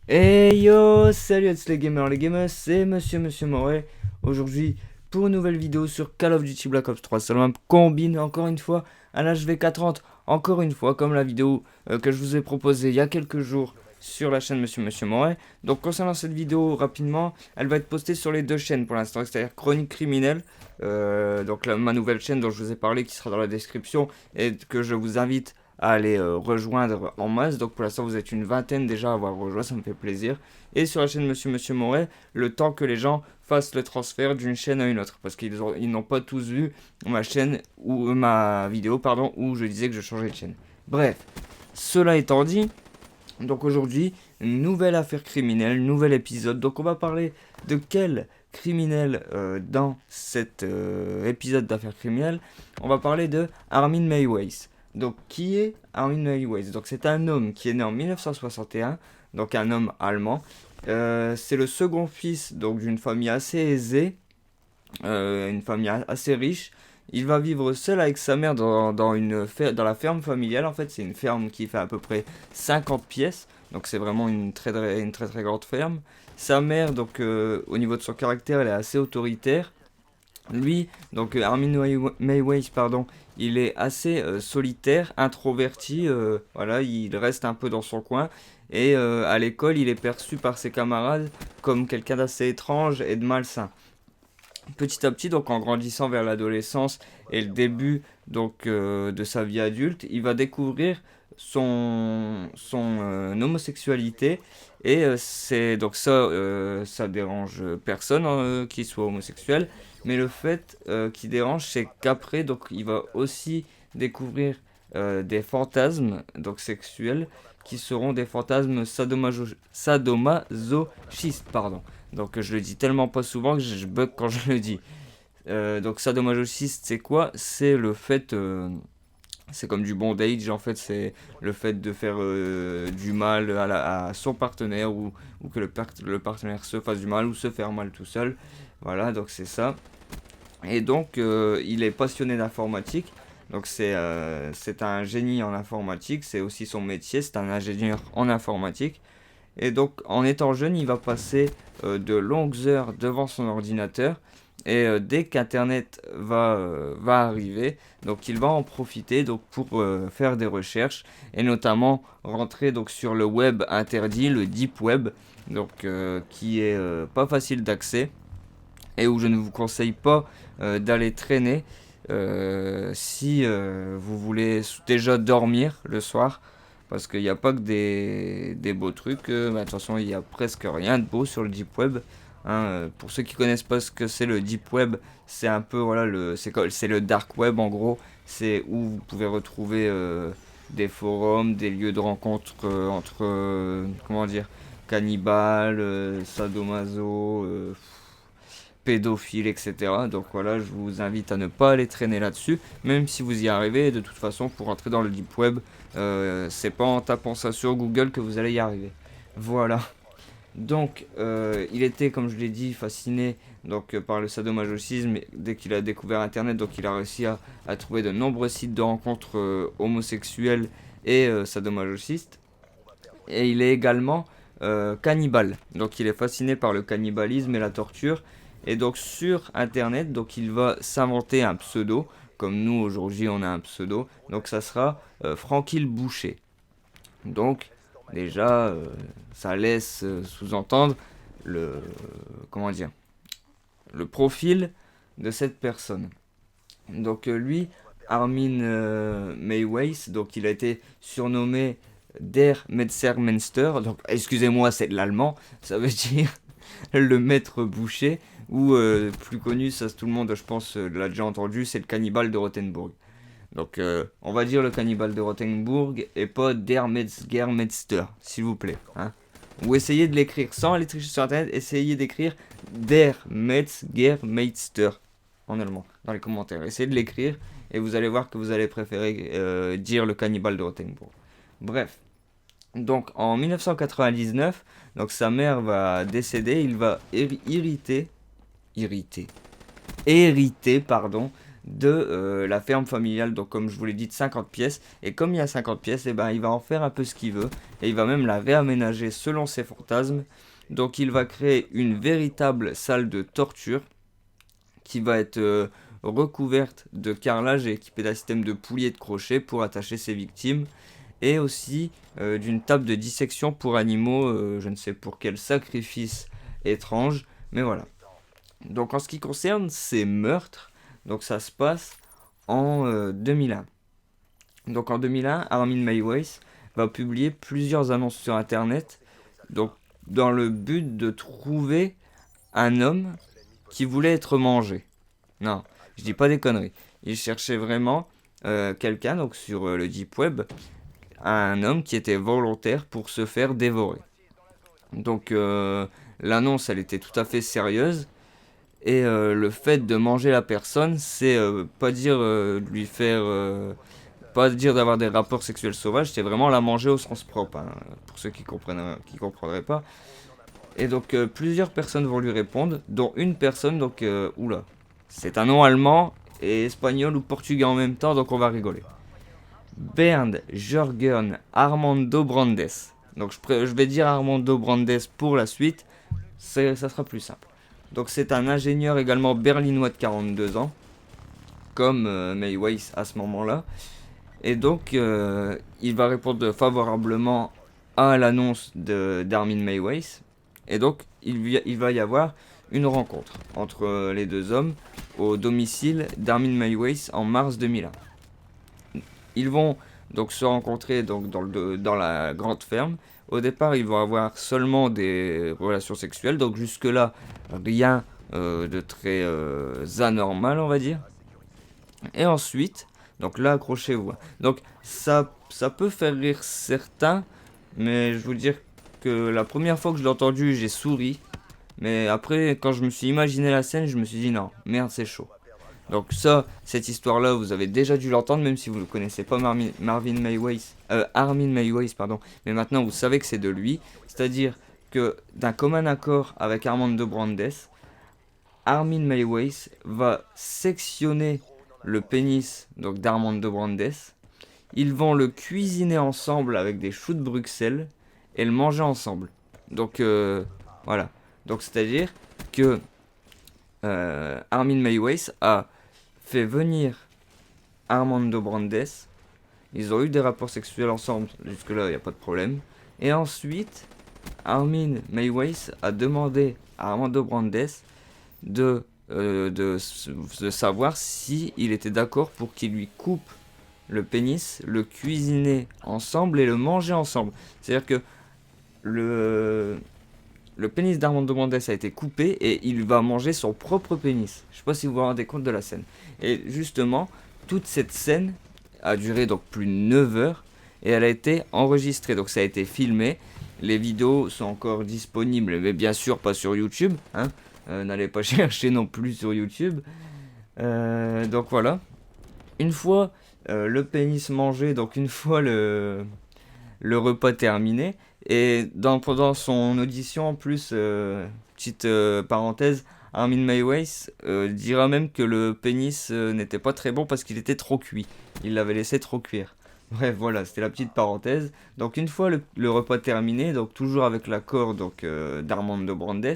Hey yo, salut à tous les gamers, c'est Monsieur Moret. Aujourd'hui, pour une nouvelle vidéo sur Call of Duty Black Ops 3. Seulement combine encore une fois un HVK30, encore une fois, comme la vidéo que je vous ai proposée il y a quelques jours sur la chaîne Monsieur Moret. Donc concernant cette vidéo, rapidement, elle va être postée sur les deux chaînes pour l'instant, c'est-à-dire Chronique Criminelle, ma nouvelle chaîne dont je vous ai parlé qui sera dans la description et que je vous invite à aller rejoindre en masse. Donc pour l'instant vous êtes une vingtaine déjà à avoir rejoint, ça me fait plaisir. Et sur la chaîne Monsieur Moret, le temps que les gens fassent le transfert d'une chaîne à une autre. Parce ils n'ont pas tous vu ma chaîne ou ma vidéo pardon où je disais que je changeais de chaîne. Bref, cela étant dit, donc aujourd'hui, nouvelle affaire criminelle, nouvel épisode. Donc on va parler de quel criminel dans cet épisode d'affaires criminelles. On va parler de Armin Mayways. Donc qui est Armin Mayways? Donc c'est un homme qui est né en 1961, donc un homme allemand. C'est le second fils donc d'une famille assez aisée, une famille assez riche. Il va vivre seul avec sa mère dans la ferme familiale. En fait, c'est une ferme qui fait à peu près 50 pièces. Donc c'est vraiment une très grande ferme. Sa mère, donc au niveau de son caractère, elle est assez autoritaire. Lui, donc Mayways, pardon, il est assez solitaire, introverti. Voilà, il reste un peu dans son coin. Et à l'école, il est perçu par ses camarades comme quelqu'un d'assez étrange et de malsain. Petit à petit, donc en grandissant vers l'adolescence et le début donc de sa vie adulte, il va découvrir son homosexualité et c'est donc ça dérange personne qu'il soit homosexuel, mais le fait qui dérange c'est qu'après donc il va aussi découvrir des fantasmes donc sexuels qui seront des fantasmes sadomasochistes, pardon. Donc je le dis tellement pas souvent que je bug quand je le dis. Donc sadomasochiste, c'est quoi? C'est le fait, c'est comme du bondage en fait, c'est le fait de faire du mal à son partenaire ou que le partenaire se fasse du mal ou se faire mal tout seul. Voilà, donc c'est ça. Et donc il est passionné d'informatique. Donc c'est un génie en informatique, c'est aussi son métier, c'est un ingénieur en informatique. Et donc, en étant jeune, il va passer de longues heures devant son ordinateur. Et dès qu'Internet va arriver, donc il va en profiter donc, pour faire des recherches et notamment rentrer donc, sur le web interdit, le deep web, donc, qui est pas facile d'accès et où je ne vous conseille pas d'aller traîner si vous voulez déjà dormir le soir. Parce qu'il n'y a pas que des beaux trucs. De toute façon, il n'y a presque rien de beau sur le Deep Web. Hein. Pour ceux qui connaissent pas ce que c'est le Deep Web, c'est un peu voilà, c'est le Dark Web en gros. C'est où vous pouvez retrouver des forums, des lieux de rencontre entre, comment dire, cannibales, sadomaso, pédophiles, etc. Donc voilà, je vous invite à ne pas aller traîner là-dessus, même si vous y arrivez. De toute façon, pour entrer dans le deep web, c'est pas en tapant ça sur Google que vous allez y arriver. Voilà. Donc, il était, comme je l'ai dit, fasciné par le sadomasochisme dès qu'il a découvert Internet. Donc, il a réussi à trouver de nombreux sites de rencontres homosexuels et sadomasochistes. Et il est également cannibale. Donc il est fasciné par le cannibalisme et la torture. Et donc sur internet, donc il va s'inventer un pseudo. Comme nous aujourd'hui on a un pseudo. Donc ça sera Francky le Boucher. Donc déjà ça laisse sous-entendre le comment dire le profil de cette personne. Donc lui, Armin Mayways, donc il a été surnommé Der Metzgermeister, donc excusez-moi c'est de l'allemand, ça veut dire le maître boucher, ou plus connu, ça tout le monde je pense l'a déjà entendu, c'est le cannibale de Rothenburg. Donc on va dire le cannibale de Rothenburg et pas Der Metzgermeister, s'il vous plaît. Hein. Ou essayez de l'écrire sans aller tricher sur internet, essayez d'écrire Der Metzgermeister en allemand dans les commentaires. Essayez de l'écrire et vous allez voir que vous allez préférer dire le cannibale de Rothenburg. Bref, donc en 1999, donc sa mère va décéder, il va hériter, pardon, de la ferme familiale, donc comme je vous l'ai dit, de 50 pièces. Et comme il y a 50 pièces, et ben, il va en faire un peu ce qu'il veut, et il va même la réaménager selon ses fantasmes. Donc il va créer une véritable salle de torture qui va être recouverte de carrelage et équipée d'un système de poulies et de crochets pour attacher ses victimes, et aussi d'une table de dissection pour animaux, je ne sais pour quel sacrifice étrange, mais voilà. Donc en ce qui concerne ces meurtres, donc ça se passe en 2001. Donc en 2001, Armin Meiwes va publier plusieurs annonces sur internet, donc dans le but de trouver un homme qui voulait être mangé. Non, je dis pas des conneries. Il cherchait vraiment quelqu'un, donc sur le deep web, un homme qui était volontaire pour se faire dévorer. Donc l'annonce, elle était tout à fait sérieuse. Et le fait de manger la personne, c'est pas dire de lui faire, pas dire d'avoir des rapports sexuels sauvages, c'est vraiment la manger au sens propre, hein, pour ceux qui comprendraient pas. Et donc plusieurs personnes vont lui répondre, dont une personne, donc oula, c'est un nom allemand et espagnol ou portugais en même temps, donc on va rigoler. Bernd Jürgen Armando Brandes. Donc je vais dire Armando Brandes pour la suite, ça sera plus simple. Donc c'est un ingénieur également berlinois de 42 ans, comme Meiwes à ce moment-là. Et donc il va répondre favorablement à l'annonce d'Armin Meiwes. Et donc il va y avoir une rencontre entre les deux hommes au domicile d'Armin Meiwes en mars 2001. Ils vont donc se rencontrer donc dans la grande ferme. Au départ, ils vont avoir seulement des relations sexuelles, donc jusque-là, rien de très anormal, on va dire. Et ensuite, donc là, accrochez-vous, hein. Donc ça peut faire rire certains, mais je vous dire que la première fois que je l'ai entendu, j'ai souri. Mais après, quand je me suis imaginé la scène, je me suis dit non, merde, c'est chaud. Donc ça, cette histoire-là, vous avez déjà dû l'entendre, même si vous ne connaissez pas Armin Meiwes, pardon. Mais maintenant, vous savez que c'est de lui. C'est-à-dire que d'un commun accord avec Armando Brandes, Armin Meiwes va sectionner le pénis donc d'Armando Brandes. Ils vont le cuisiner ensemble avec des choux de Bruxelles et le manger ensemble. Donc voilà. Donc c'est-à-dire que Armin Meiwes a fait venir Armando Brandes. Ils ont eu des rapports sexuels ensemble, jusque-là, il n'y a pas de problème. Et ensuite, Armin Meiwes a demandé à Armando Brandes de savoir si il était d'accord pour qu'il lui coupe le pénis, le cuisiner ensemble et le manger ensemble. C'est-à-dire que le pénis d'Armando Brandes a été coupé et il va manger son propre pénis. Je sais pas si vous vous rendez compte de la scène. Et justement, toute cette scène a duré donc plus de 9 heures et elle a été enregistrée. Donc ça a été filmé. Les vidéos sont encore disponibles, mais bien sûr pas sur YouTube, hein. N'allez pas chercher non plus sur YouTube. Donc voilà. Une fois le pénis mangé, donc une fois le repas terminé, et pendant son audition en plus, petite parenthèse, Armin Meiwes dira même que le pénis n'était pas très bon parce qu'il était trop cuit. Il l'avait laissé trop cuire. Bref, voilà, c'était la petite parenthèse. Donc une fois le repas terminé, donc toujours avec l'accord d'Armando Brandes,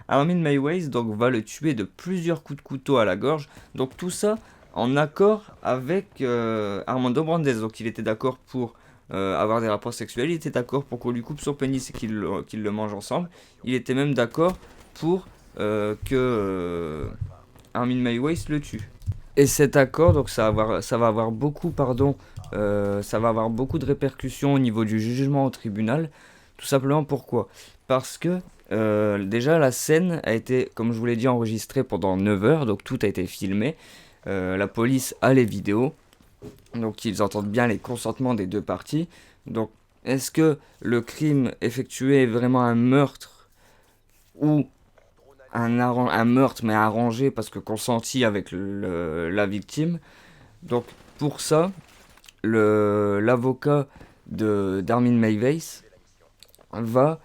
Armin Meiwes donc va le tuer de plusieurs coups de couteau à la gorge. Donc tout ça en accord avec Armando Brandes. Donc il était d'accord pour avoir des rapports sexuels, il était d'accord pour qu'on lui coupe son pénis et qu'il le mange ensemble. Il était même d'accord pour que Armin Meiwes le tue. Et cet accord, donc ça va avoir beaucoup, ça va avoir beaucoup de répercussions au niveau du jugement au tribunal. Tout simplement pourquoi ? Parce que déjà la scène a été, comme je vous l'ai dit, enregistrée pendant 9 heures, donc tout a été filmé. La police a les vidéos, donc ils entendent bien les consentements des deux parties. Donc est-ce que le crime effectué est vraiment un meurtre ou un meurtre mais arrangé parce que consenti avec la victime? Donc pour ça, l'avocat d'Armin Meiwes va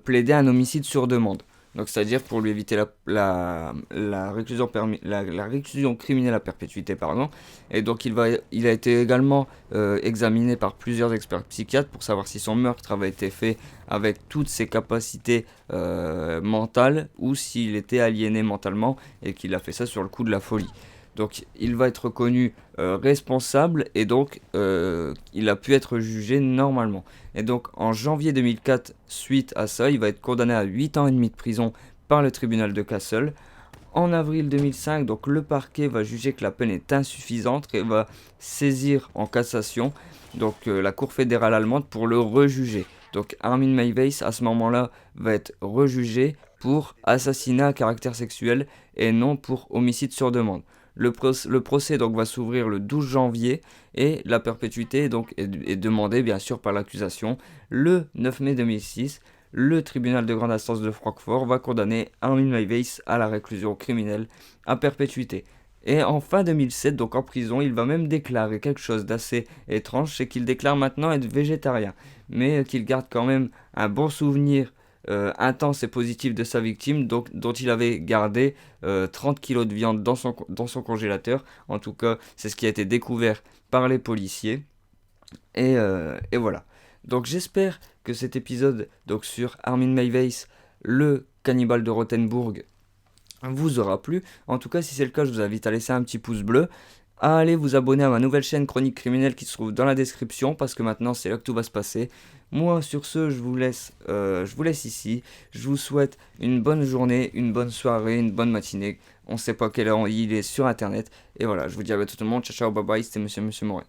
plaider un homicide sur demande. Donc c'est-à-dire pour lui éviter la réclusion, la réclusion criminelle à perpétuité, pardon. Et donc il a été également examiné par plusieurs experts psychiatres pour savoir si son meurtre avait été fait avec toutes ses capacités mentales ou s'il était aliéné mentalement et qu'il a fait ça sur le coup de la folie. Donc il va être reconnu responsable et donc il a pu être jugé normalement. Et donc en janvier 2004, suite à ça, il va être condamné à 8 ans et demi de prison par le tribunal de Kassel. En avril 2005, donc le parquet va juger que la peine est insuffisante et va saisir en cassation donc la Cour fédérale allemande pour le rejuger. Donc Armin Meiwes à ce moment-là va être rejugé pour assassinat à caractère sexuel et non pour homicide sur demande. Le procès donc va s'ouvrir le 12 janvier et la perpétuité donc est demandée bien sûr par l'accusation. Le 9 mai 2006, le tribunal de grande instance de Francfort va condamner Armin Meiwes à la réclusion criminelle à perpétuité. Et en fin 2007, donc en prison, il va même déclarer quelque chose d'assez étrange, c'est qu'il déclare maintenant être végétarien, mais qu'il garde quand même un bon souvenir intense et positif de sa victime, donc, dont il avait gardé 30 kilos de viande dans son congélateur. En tout cas, c'est ce qui a été découvert par les policiers. Et voilà. Donc j'espère que cet épisode donc sur Armin Meiwes, le cannibale de Rothenburg, vous aura plu. En tout cas, si c'est le cas, je vous invite à laisser un petit pouce bleu, à aller vous abonner à ma nouvelle chaîne Chronique Criminelle qui se trouve dans la description, parce que maintenant c'est là que tout va se passer. Moi, sur ce, je vous laisse ici. Je vous souhaite une bonne journée, une bonne soirée, une bonne matinée. On sait pas quelle heure il est sur internet. Et voilà, je vous dis à tout le monde. Ciao, ciao, bye bye. C'était Monsieur Moret.